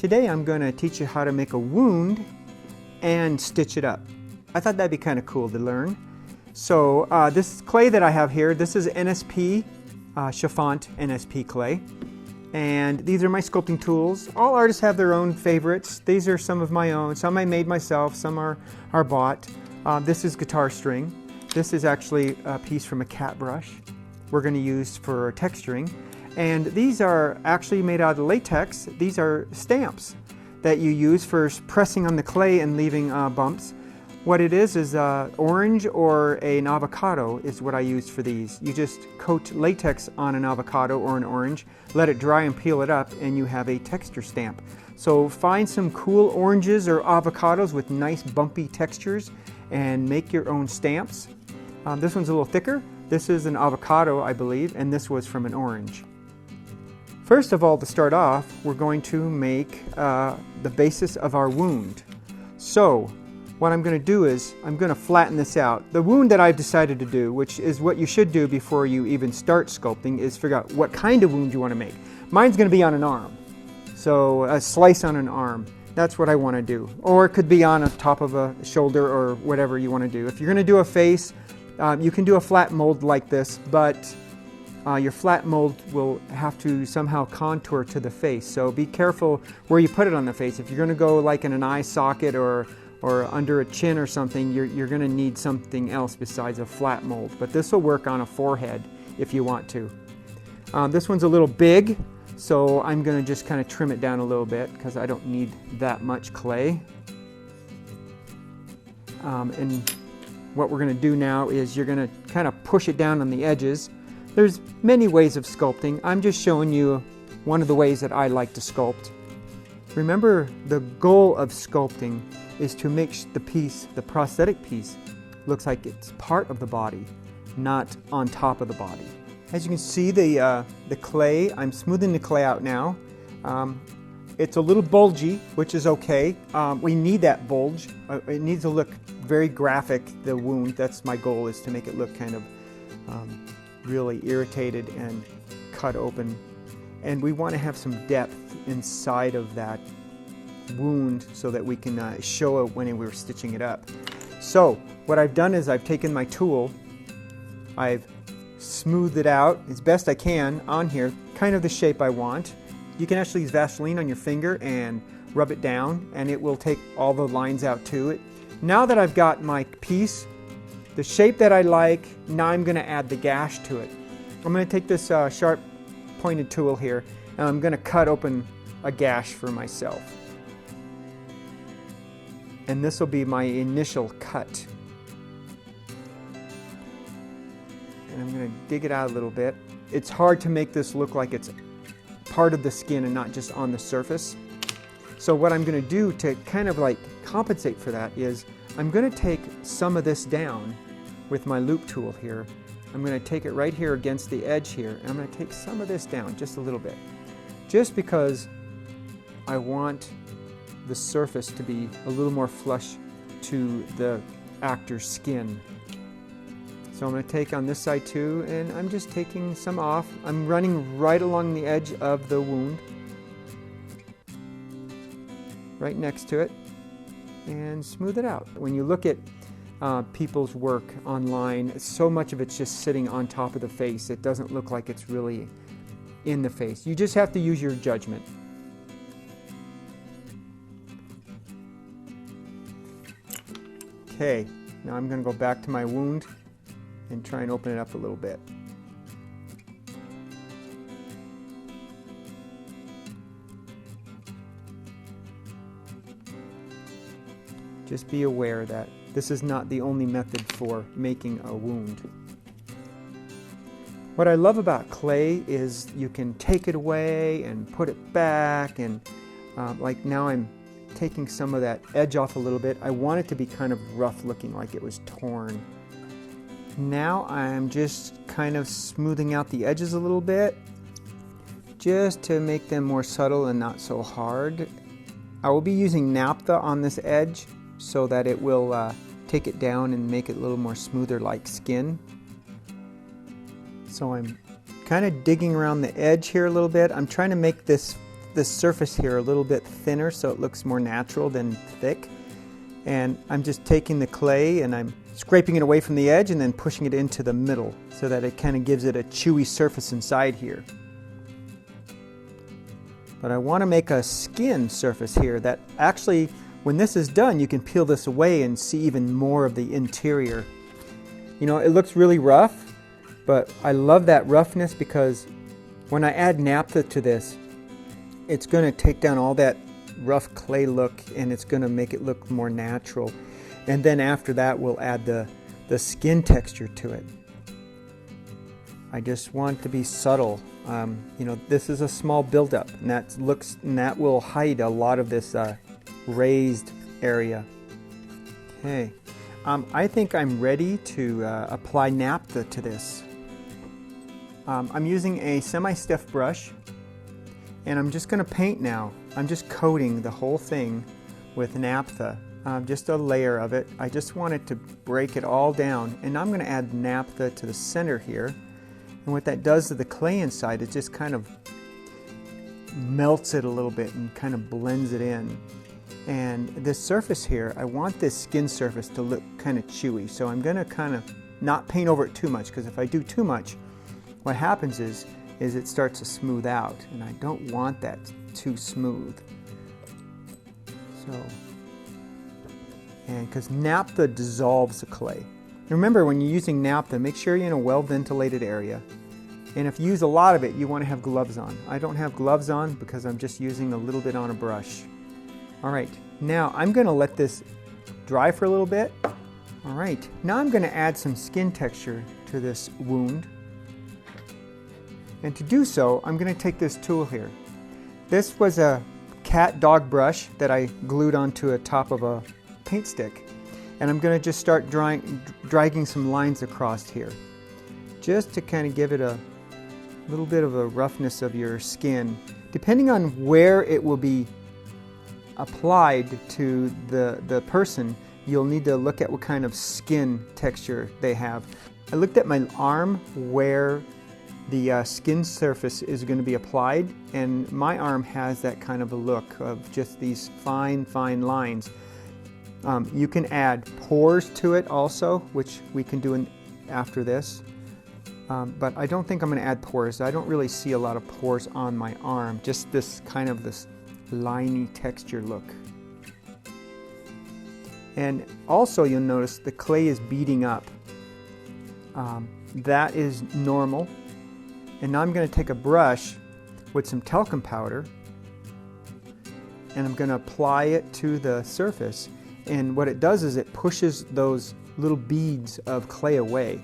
Today I'm going to teach you how to make a wound and stitch it up. I thought that'd be kind of cool to learn. So this clay that I have here, this is NSP, Chavant NSP clay. And these are my sculpting tools. All artists have their own favorites. These are some of my own. Some I made myself, some are bought. This is guitar string. This is actually a piece from a cat brush we're going to use for texturing. And these are actually made out of latex. These are stamps that you use for pressing on the clay and leaving bumps. What it is orange or an avocado is what I used for these. You just coat latex on an avocado or an orange, let it dry and peel it up, and you have a texture stamp. So find some cool oranges or avocados with nice bumpy textures and make your own stamps. This one's a little thicker. This is an avocado, I believe, and this was from an orange. First of all, to start off, we're going to make the basis of our wound. So what I'm going to do is I'm going to flatten this out. The wound that I've decided to do, which is what you should do before you even start sculpting, is figure out what kind of wound you want to make. Mine's going to be on an arm. So a slice on an arm. That's what I want to do. Or it could be on the top of a shoulder or whatever you want to do. If you're going to do a face, you can do a flat mold like this, but your flat mold will have to somehow contour to the face. So be careful where you put it on the face. If you're going to go like in an eye socket or under a chin or something, you're going to need something else besides a flat mold. But this will work on a forehead if you want to. This one's a little big, so I'm going to just kind of trim it down a little bit because I don't need that much clay. And what we're going to do now is you're going to kind of push it down on the edges. There's many ways of sculpting. I'm just showing you one of the ways that I like to sculpt. Remember, the goal of sculpting is to make the piece, the prosthetic piece, looks like it's part of the body, not on top of the body. As you can see, the clay, I'm smoothing the clay out now. It's a little bulgy, which is okay. We need that bulge. It needs to look very graphic, the wound. That's my goal, is to make it look kind of really irritated and cut open. And we want to have some depth inside of that wound so that we can show it when we're stitching it up. So what I've done is I've taken my tool, I've smoothed it out as best I can on here, kind of the shape I want. You can actually use Vaseline on your finger and rub it down, and it will take all the lines out to it. Now that I've got my piece, the shape that I like, now I'm going to add the gash to it. I'm going to take this sharp pointed tool here, and I'm going to cut open a gash for myself. And this will be my initial cut. And I'm going to dig it out a little bit. It's hard to make this look like it's part of the skin and not just on the surface. So what I'm going to do to kind of like compensate for that is I'm going to take some of this down with my loop tool here. I'm going to take it right here against the edge here, and I'm going to take some of this down just a little bit, just because I want the surface to be a little more flush to the actor's skin. So I'm going to take on this side too, and I'm just taking some off. I'm running right along the edge of the wound, right next to it, and smooth it out. When you look at people's work online, so much of it's just sitting on top of the face. It doesn't look like it's really in the face. You just have to use your judgment. Okay, now I'm going to go back to my wound and try and open it up a little bit. Just be aware that this is not the only method for making a wound. What I love about clay is you can take it away and put it back, and like now I'm taking some of that edge off a little bit. I want it to be kind of rough looking, like it was torn. Now I'm just kind of smoothing out the edges a little bit, just to make them more subtle and not so hard. I will be using naphtha on this edge so that it will take it down and make it a little more smoother like skin. So I'm kind of digging around the edge here a little bit. I'm trying to make this this surface here a little bit thinner so it looks more natural than thick. And I'm just taking the clay and I'm scraping it away from the edge and then pushing it into the middle so that it kind of gives it a chewy surface inside here. But I want to make a skin surface here that actually, when this is done, you can peel this away and see even more of the interior. You know, it looks really rough, but I love that roughness because when I add naphtha to this, it's going to take down all that rough clay look and it's going to make it look more natural. And then after that we'll add the skin texture to it. I just want it to be subtle. You know, this is a small buildup and that will hide a lot of this raised area. Okay, I think I'm ready to apply naphtha to this. I'm using a semi-stiff brush and I'm just going to paint now. I'm just coating the whole thing with naphtha, just a layer of it. I just want it to break it all down, and I'm going to add naphtha to the center here. And what that does to the clay inside, it just kind of melts it a little bit and kind of blends it in. And this surface here, I want this skin surface to look kind of chewy, so I'm going to kind of not paint over it too much, because if I do too much, what happens is it starts to smooth out, and I don't want that too smooth. So, and because naphtha dissolves the clay. Remember, when you're using naphtha, make sure you're in a well-ventilated area. And if you use a lot of it, you want to have gloves on. I don't have gloves on because I'm just using a little bit on a brush. All right, now I'm going to let this dry for a little bit. All right, now I'm going to add some skin texture to this wound. And to do so, I'm going to take this tool here. This was a cat dog brush that I glued onto the top of a paint stick. And I'm going to just start dragging some lines across here, just to kind of give it a little bit of a roughness of your skin. Depending on where it will be applied to the person, you'll need to look at what kind of skin texture they have. I looked at my arm where the skin surface is going to be applied, and my arm has that kind of a look of just these fine lines. You can add pores to it also, which we can do after this, but I don't think I'm going to add pores. I don't really see a lot of pores on my arm, just this kind of this liney texture look. And also you'll notice the clay is beading up. That is normal. And now I'm going to take a brush with some talcum powder and I'm going to apply it to the surface. And what it does is it pushes those little beads of clay away.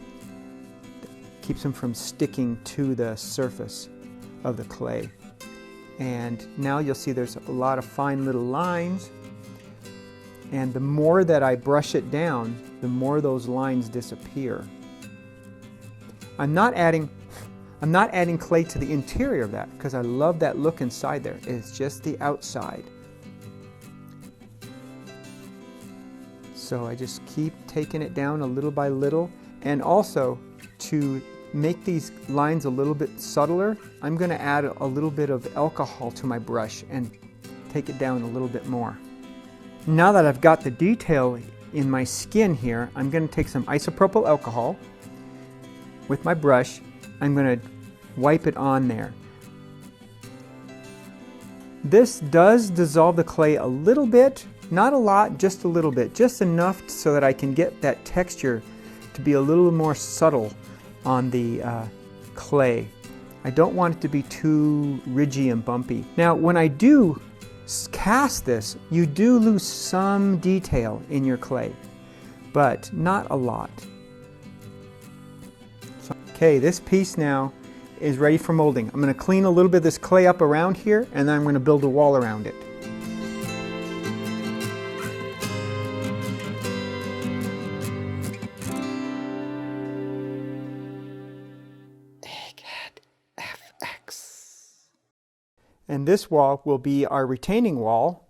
Keeps them from sticking to the surface of the clay. And now you'll see there's a lot of fine little lines. And the more that I brush it down, the more those lines disappear. I'm not adding clay to the interior of that because I love that look inside there. It's just the outside. So I just keep taking it down a little by little. And also, to make these lines a little bit subtler, I'm going to add a little bit of alcohol to my brush and take it down a little bit more. Now that I've got the detail in my skin here, I'm going to take some isopropyl alcohol with my brush. I'm going to wipe it on there. This does dissolve the clay a little bit, not a lot, just a little bit, just enough so that I can get that texture to be a little more subtle on the clay. I don't want it to be too ridgy and bumpy. Now, when I do cast this, you do lose some detail in your clay, but not a lot. Okay, this piece now is ready for molding. I'm going to clean a little bit of this clay up around here, and then I'm going to build a wall around it. Eggehead FX. And this wall will be our retaining wall.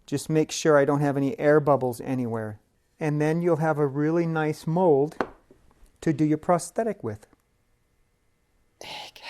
Just make sure I don't have any air bubbles anywhere. And then you'll have a really nice mold to do your prosthetic with. Egg.